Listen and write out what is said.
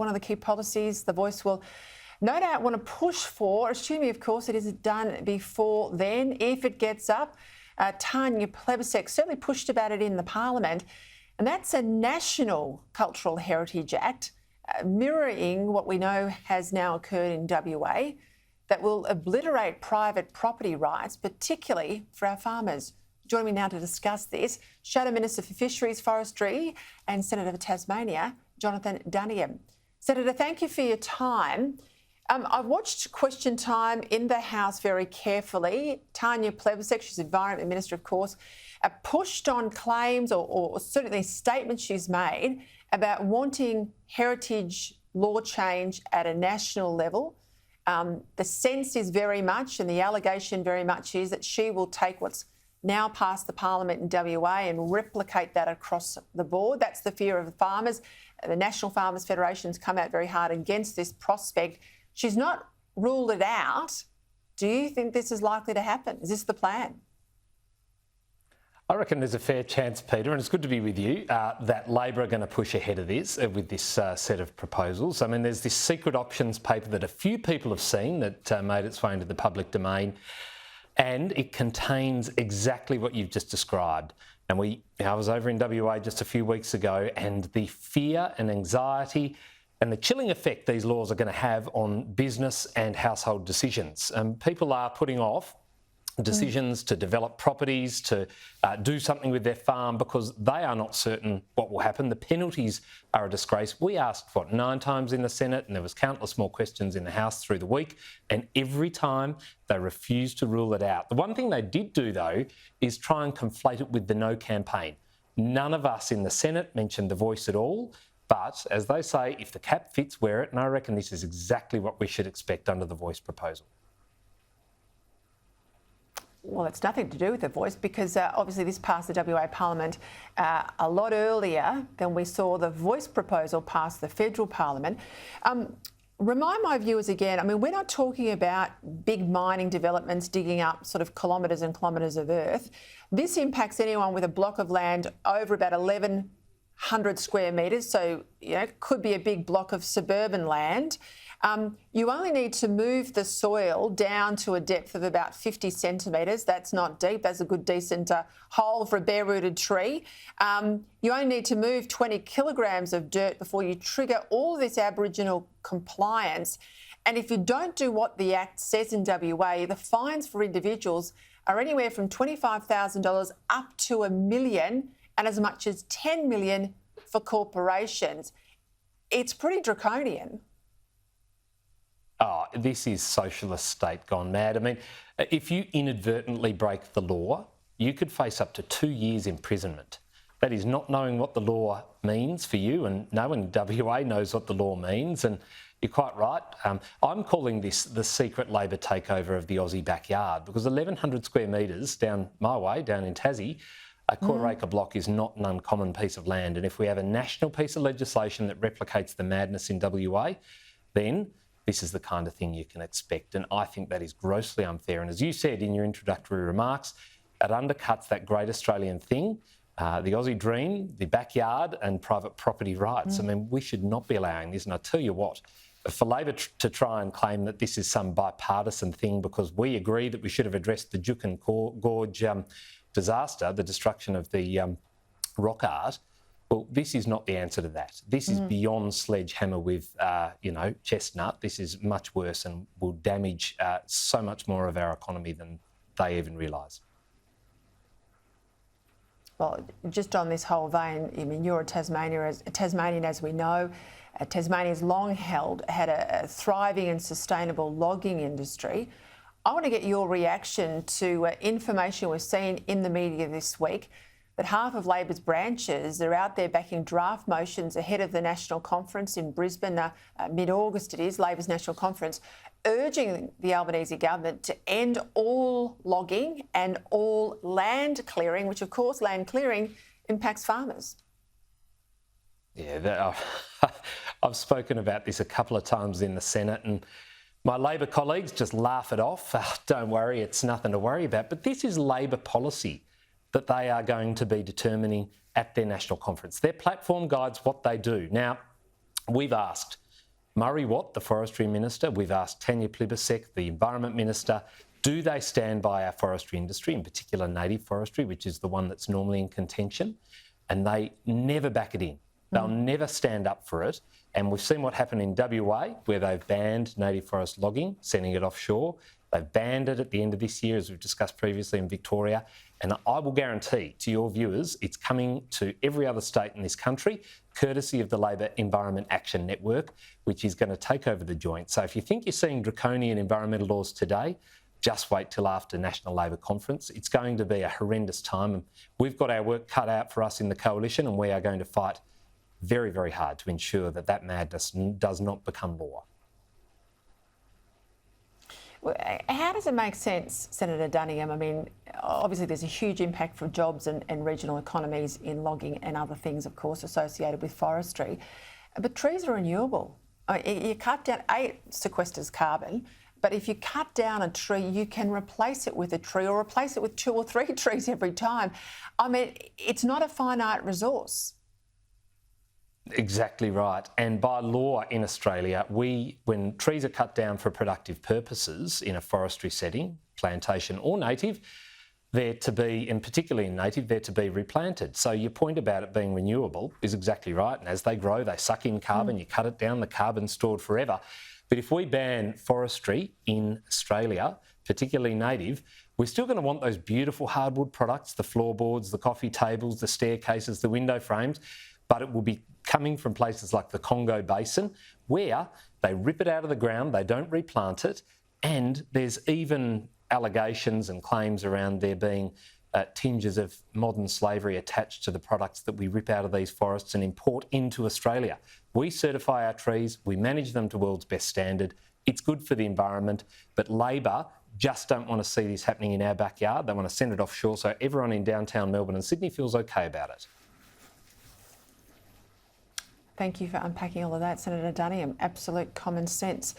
one of the key policies the Voice will no doubt want to push for, assuming, of course, it is done before then, if it gets up. Tanya Plibersek certainly pushed about it in the Parliament, and that's a National Cultural Heritage Act, mirroring what we know has now occurred in WA, that will obliterate private property rights, particularly for our farmers. Joining me now to discuss this, Shadow Minister for Fisheries, Forestry and Senator for Tasmania, Jonathan Dunigan. Senator, thank you for your time. I've watched Question Time in the House very carefully. Tanya Plibersek, she's Environment Minister, of course, pushed on claims or certainly statements she's made about wanting heritage law change at a national level. The sense is very much, and the allegation very much is, that she will take what's now passed the Parliament in WA and replicate that across the board. That's the fear of the farmers. The National Farmers Federation's come out very hard against this prospect. She's not ruled it out. Do you think this is likely to happen? Is this the plan? I reckon there's a fair chance, Peter, and it's good to be with you, that Labor are going to push ahead of this with this set of proposals. I mean, there's this secret options paper that a few people have seen that made its way into the public domain, and it contains exactly what you've just described. And I was over in WA just a few weeks ago, and the fear and anxiety and the chilling effect these laws are going to have on business and household decisions. People are putting off decisions to develop properties, to do something with their farm, because they are not certain what will happen. The penalties are a disgrace. We asked, 9 times in the Senate, and there was countless more questions in the House through the week, and every time they refused to rule it out. The one thing they did do, though, is try and conflate it with the No campaign. None of us in the Senate mentioned the Voice at all. But, as they say, if the cap fits, wear it. And I reckon this is exactly what we should expect under the Voice proposal. Well, it's nothing to do with the Voice, because obviously this passed the WA Parliament a lot earlier than we saw the Voice proposal pass the federal Parliament. Remind my viewers again, I mean, we're not talking about big mining developments digging up sort of kilometres and kilometres of earth. This impacts anyone with a block of land over about 1,100 square metres, so it could be a big block of suburban land. You only need to move the soil down to a depth of about 50 centimetres. That's not deep. That's a good, decent hole for a bare-rooted tree. You only need to move 20 kilograms of dirt before you trigger all this Aboriginal compliance. And if you don't do what the Act says in WA, the fines for individuals are anywhere from $25,000 up to $1 million, and as much as $10 million for corporations. It's pretty draconian. Oh, this is socialist state gone mad. I mean, if you inadvertently break the law, you could face up to 2 years imprisonment. That is not knowing what the law means for you, and no one in WA knows what the law means. And you're quite right. I'm calling this the secret Labor takeover of the Aussie backyard, because 1,100 square metres down my way, down in Tassie, a quarter-acre block is not an uncommon piece of land. And if we have a national piece of legislation that replicates the madness in WA, then this is the kind of thing you can expect. And I think that is grossly unfair. And as you said in your introductory remarks, it undercuts that great Australian thing, the Aussie dream, the backyard and private property rights. I mean, we should not be allowing this. And I tell you what, for Labor to try and claim that this is some bipartisan thing because we agree that we should have addressed the Juukan Gorge disaster, the destruction of the rock art, well, this is not the answer to that. This is beyond sledgehammer with, chestnut. This is much worse and will damage so much more of our economy than they even realise. Well, just on this whole vein, I mean, you're a Tasmanian, as we know. Tasmania's long had a thriving and sustainable logging industry. I want to get your reaction to information we've seen in the media this week that half of Labor's branches are out there backing draft motions ahead of the national conference in Brisbane, mid-August it is, Labor's national conference, urging the Albanese government to end all logging and all land clearing, which of course land clearing impacts farmers. Yeah, I've spoken about this a couple of times in the Senate, and my Labor colleagues just laugh it off. Don't worry, it's nothing to worry about. But this is Labor policy that they are going to be determining at their national conference. Their platform guides what they do. Now, we've asked Murray Watt, the Forestry Minister, we've asked Tanya Plibersek, the Environment Minister, do they stand by our forestry industry, in particular native forestry, which is the one that's normally in contention? And they never back it in. They'll never stand up for it. And we've seen what happened in WA, where they've banned native forest logging, sending it offshore. They've banned it at the end of this year, as we've discussed previously, in Victoria. And I will guarantee to your viewers, it's coming to every other state in this country, courtesy of the Labor Environment Action Network, which is going to take over the joint. So if you think you're seeing draconian environmental laws today, just wait till after National Labor Conference. It's going to be a horrendous time. And we've got our work cut out for us in the coalition, and we are going to fight very, very hard to ensure that that madness does not become law. How does it make sense, Senator Duniam? I mean, obviously there's a huge impact for jobs and regional economies in logging and other things, of course, associated with forestry. But trees are renewable. I mean, you cut down, it sequesters carbon, but if you cut down a tree, you can replace it with a tree or replace it with 2 or 3 trees every time. I mean, it's not a finite resource. Exactly right. And by law in Australia, when trees are cut down for productive purposes in a forestry setting, plantation or native, they're to be, and particularly in native, they're to be replanted. So your point about it being renewable is exactly right. And as they grow, they suck in carbon, you cut it down, the carbon's stored forever. But if we ban forestry in Australia, particularly native, we're still going to want those beautiful hardwood products, the floorboards, the coffee tables, the staircases, the window frames, but it will be coming from places like the Congo Basin, where they rip it out of the ground, they don't replant it, and there's even allegations and claims around there being tinges of modern slavery attached to the products that we rip out of these forests and import into Australia. We certify our trees, we manage them to world's best standard. It's good for the environment, but Labor just don't want to see this happening in our backyard. They want to send it offshore so everyone in downtown Melbourne and Sydney feels okay about it. Thank you for unpacking all of that, Senator Duniam. Absolute common sense.